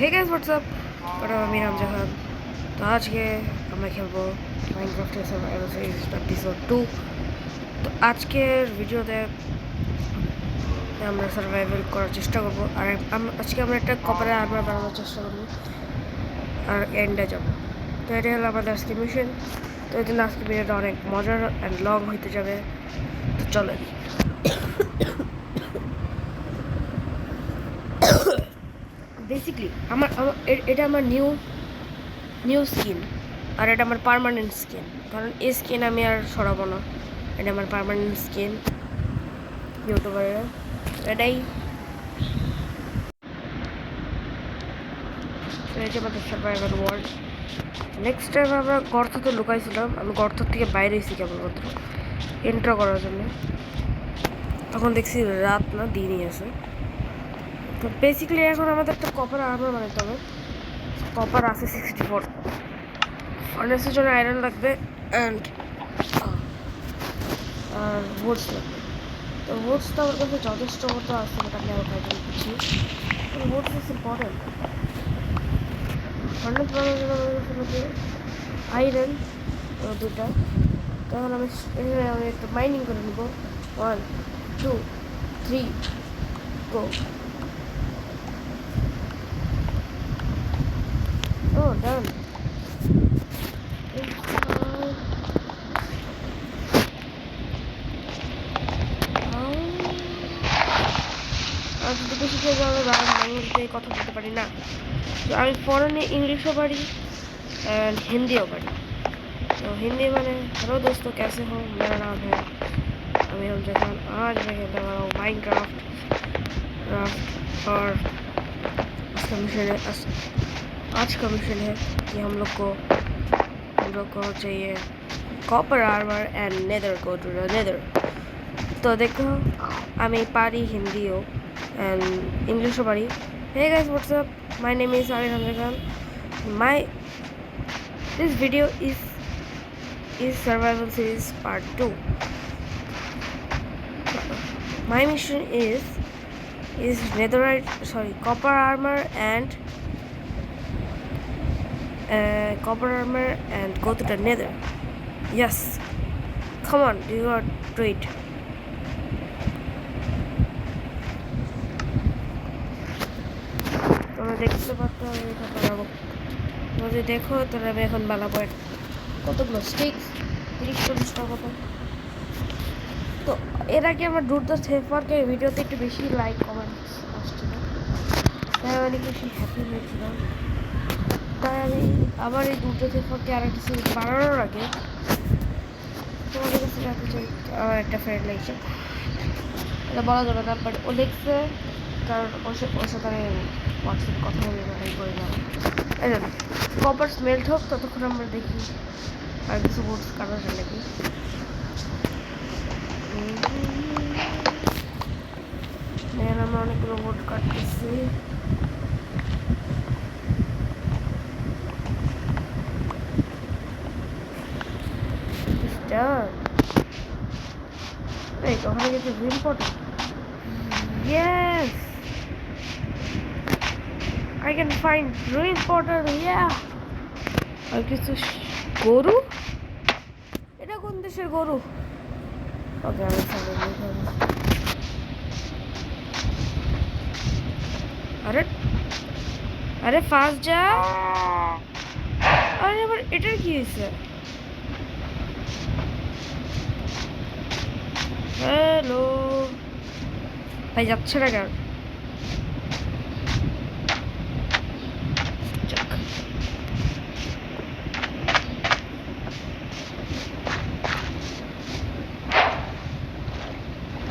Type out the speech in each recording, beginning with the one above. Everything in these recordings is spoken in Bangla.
হে গাইস হোয়াটসঅ্যাপ, আমি রামজা খান। তো আজকে আমরা খেলবো মাইনক্রাফটের সার্ভাইভাল সিরিজ এপিসোড 2। তো আজকের ভিডিওতে আমরা সার্ভাইভাল করার চেষ্টা করবো। আর আজকে আমরা একটা কপারের আর্মার বানানোর চেষ্টা করবো আর এন্ডে যাবো। তো এটাই হলো আমাদের আজকে মিশন। তো এই জন্য আজকে ভিডিওটা অনেক মজার অ্যান্ড লং হইতে যাবে। তো চলো বেসিকলি এটা আমার নিউ স্কিন, আর এটা আমার পার্মানেন্ট স্কিন। কারণ এই স্কিন আমি আর সরাবো না, এটা আমার পার্মানেন্ট স্কিন ইউটিউবারের। এটাই আমাদের সার্ভাইভাল ওয়ার্ল্ড। নেক্সট টাইম আমরা গর্ততে লুকাইছিলাম, আমি গর্ত থেকে বাইরে এসেছি কেবলমাত্র এন্ট্রো করার জন্য। তখন দেখছি রাত না দিনই আছে। তো বেসিক্যালি এখন আমাদের একটা কপার আর্মার বানাতে হবে। কপার আছে 64, ফার্নেসের জন্য আয়রন লাগবে অ্যান্ড আর উডস লাগবে। তো উডস তো আমার কাছে যথেষ্ট মতো আছে, বাট আমি আরও খাইতে দিচ্ছি। Woods is important. ফার্নেস বানানোর জন্য আমার কাছে লাগবে আয়রন দুটা। তখন আমি একটু মাইনিং করে নেব। 1 2 3 গো। ও ডান। আর যদি বেশি কেউ আমি বাংলাতে কথা বলতে পারি না। তো আমি ফরেনে ইংলিশও পারি অ্যান্ড হিন্দিও পারি। तो हिंदी मैंने हेलो दोस्तों, कैसे हो? मेरा नाम है अभी रामजा खान। आज मैं खेलने वाला हूँ माइनक्राफ्ट। और आज का मिशन है कि हम लोग को चाहिए copper armour and nether. Go to the nether. तो देखो আমি পারি হিন্দিও and ইংলিশও পারি। Hey guys, what's up? My name is Ramja Khan. This video is survival series part 2. My mission is copper armor and go to the nether. Yes, come on, you got to it. তোমরা দেখতে পাচ্ছ আমি এখন বানাবো। তোমরা যদি দেখো তাহলে আমি এখন বানাবো কতগুলো স্টিক্স, 30-40টা মতো। তো এর আগে আমার দুটো সেফারকে ভিডিওতে একটু বেশি লাইক কমেন্টস আসছিল, তাই অনেক বেশি হ্যাপি হয়েছিলাম। তাই আমি আবার এই দুটো সেফারকে আর একটা সিরিজ বানানোর আগে তোমাদের কাছে জানতে চাই। আমার একটা ফ্রেন্ড লিখছে, এটা বলা যাবে না, বাট ও লিখছে কারণ ওর সাথে আমি হোয়াটসঅ্যাপে কথা বলে এই করে যাবো। এই জন্য কপার স্মেল্ট হোক, ততক্ষণ আমরা দেখি আর কিছু বোর্ডস কাটা যায় নাকি। আমরা অনেকগুলো বোর্ড কাটতেছি। ওখানে কিছু green Potter. Yes, I can find green powder. Yeah. আর কিছু গরু, এটা কোন দেশের গরু? ওকে, আমি আরে ফাস্ট যা। আরে আবার এটার কি হয়েছে? হ্যালো ভাই, যাচ্ছে না কেন?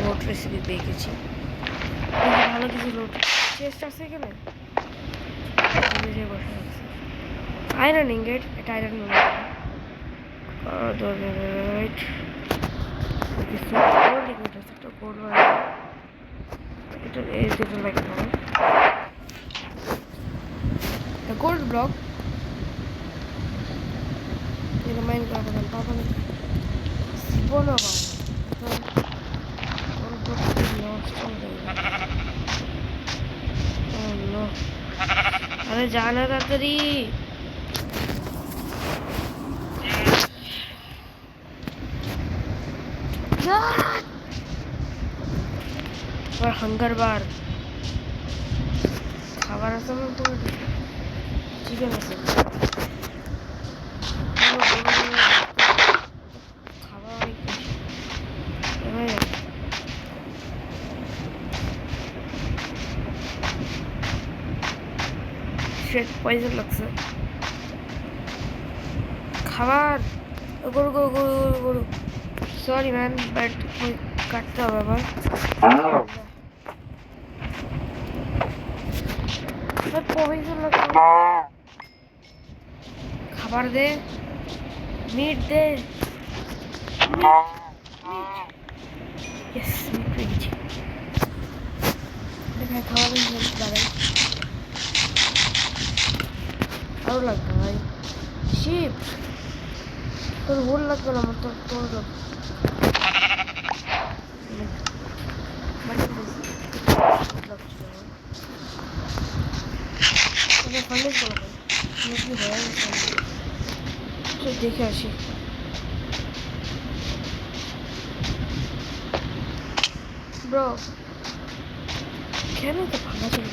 লোড রেসিপি পেয়ে গেছি। ভালো কিছু লোড চেস্ট আছে এখানে, বসে আছে। আয়রন ইনগেট, এটা আয়রন গোল্ড ব্লক। এটা মাইন করা পাবো না, জীবন আরে জানা তাড়াতাড়ি। হাঙ্গার বার খাবার আছে আমার পুরো চিকেন আছে খাবার অনেক বেশি পয়সা লাগছে খাবার গরু গরু গরু গরু গরু সরি ম্যান বাট কাটতে হবে আবার খাবার দে মিট দে খাবার আরো লাগবে ভাই শিপ তোর ভুল লাগবে না আমার তোর লাগবে দেখে আসি ব্রো কেন তো ভাঙা চলে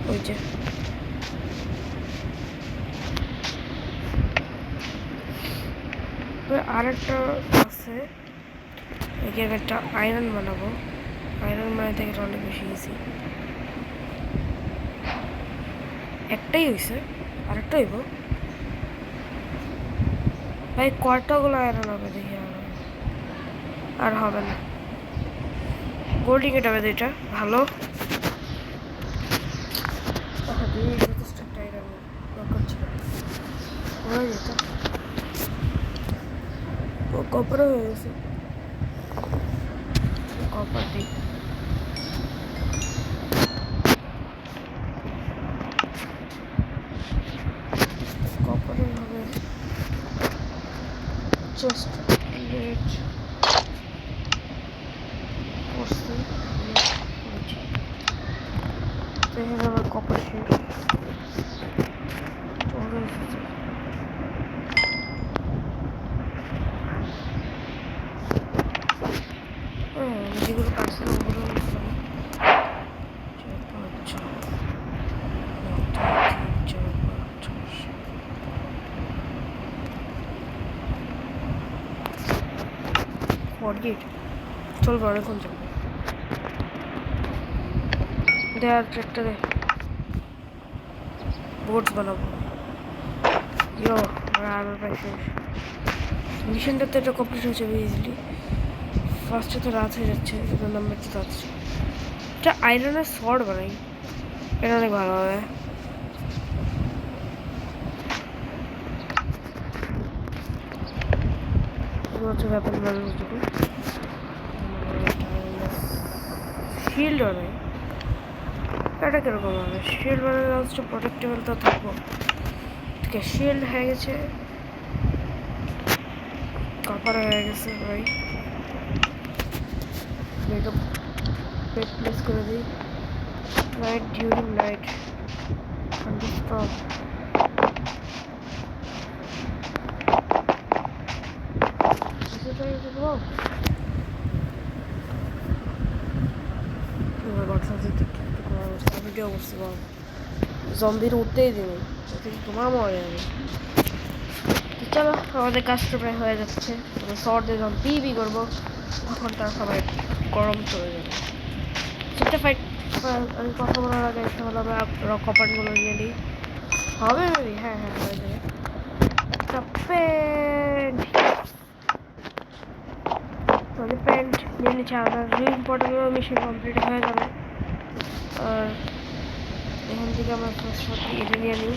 ওই যে আরেকটা আছে এখানে একটা আয়রন বানাবো আয়রন বানাতে থেকে অনেক বেশি ইজি একটাই হয়েছে আরেকটা হইব ভাই কয়টাগুলো আয়রন হবে দেখি আর হবে না গোল্ডিং এটা হবে এটা ভালো যথেষ্ট একটা আয়রন দরকার ছিল হয়ে যেত কপারও হয়ে গেছে কপার দিই কপারের হবে জাস্ট লেট করছি দেখে আমার কপার শেষ চলে এসেছে যেগুলো কাটছিলাম ওগুলো চল বড় কোন যাবো দে আর ট্রেকটা দে বোটস বানাবো ইয়ো আর প্রায় শেষ মিশনটা তো এটা কমপ্লিট হয়ে যাবে ইজিলি ফার্স্টে তো রাত হয়ে যাচ্ছে এটা নাম্বার তো যাচ্ছে এটা আয়রনের শর্ট বানাই এটা অনেক ভালো হবে ব্যাপার মানুষ দেবো শিল্ড বানাই এটা কিরকম হবে শিল্ড বানালে হচ্ছে প্রোটেক্টেবল তো থাকবো ঠিক আছে শিল্ড হয়ে গেছে কপার হয়ে গেছে ভাই মেকআপ পেট প্লেস করে দিই night during night stop video করছি জম্বির উঠতেই দিনি তোমার মরে যাবে চলো আমাদের কাজটা প্রায় হয়ে যাচ্ছে শর্ট দিয়ে যখন পিবি করবো তখন তার সবাই গরম চলে যাবে সেটা ফাইট আমি কথা বলার আগে তাহলে আমরা কপারগুলো নিয়ে নিই হবে মেবি হ্যাঁ হ্যাঁ হয়ে যাবে একটা প্যান্ট মানে প্যান্ট নিয়ে নিচ্ছে আমার দুই ইম্পর্টেন্টগুলো মিশন কমপ্লিট হয়ে যাবে আর এখান থেকে আমরা সব এটা নিয়ে নিই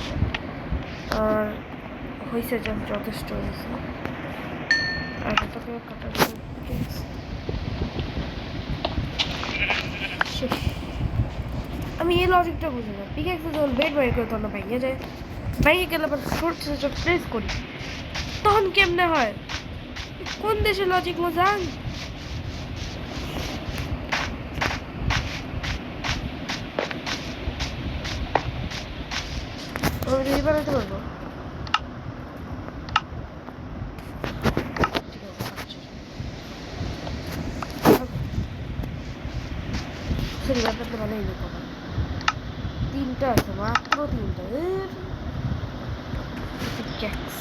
আর হয়েছে যথেষ্ট হয়েছে আর এটাকে কাটার শেষ আমি এই লজিকটা বুঝি না পিকেক্সে যখন বেড বাইর করে তখন ভেঙে যায় ভেঙে গেলে আবার শর্ট প্রেস করি তখন কেমনে হয় কোন দেশের লজিক মজান আমি যদি বানাতে পারবো। সরি ব্যাপারটা বানাই নি কখন। 3টা আছে, মাত্র 3টা। ক্যাক্স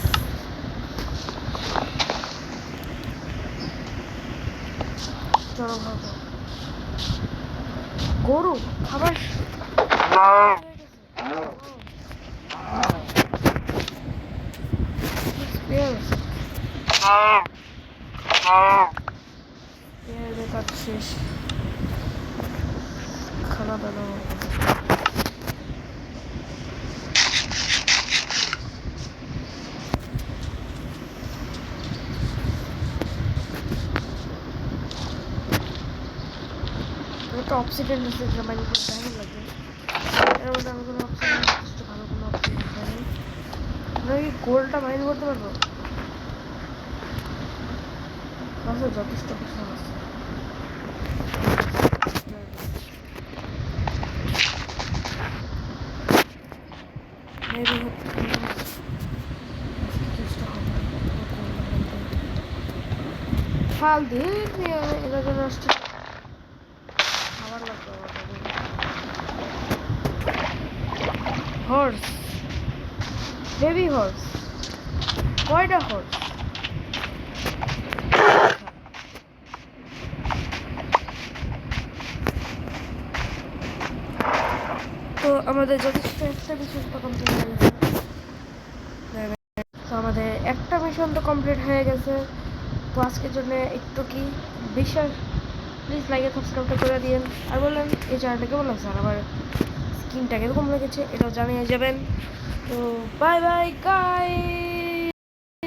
চলো ভাবো। গরু খাবার কাজ শেষ, খানা বানাও। একটা অক্সিডেন্ট আছে মাইন্ড করতে লাগে, এর মধ্যে আমি কোনো অক্সিডেন্ট যথেষ্ট ভালো কোনো অক্সিডেন্ট পাইনি। আমরা কি গোলটা মাইন্ড করতে পারবো? আচ্ছা যথেষ্ট কিছু আছে। ফাল দিয়ে এরা যেন আসছে, খাবার লাগবে হর্স, বেবি হর্স, কয়টা হর্স? তো আমাদের যথেষ্ট একটা মিশন তো কমপ্লিট হয়ে গেছে। তো আমাদের একটা মিশন তো কমপ্লিট হয়ে গেছে। তো আজকের জন্য একটু কি বিশ্বাস, প্লিজ লাইক সাবস্ক্রাইবটা করে দিন। আর বললেন এই চ্যানেলটা কেমন লাগছে, আর আমার স্কিনটা কীরকম লেগেছে এটাও জানিয়ে যাবেন। তো বাই বাই গাইস।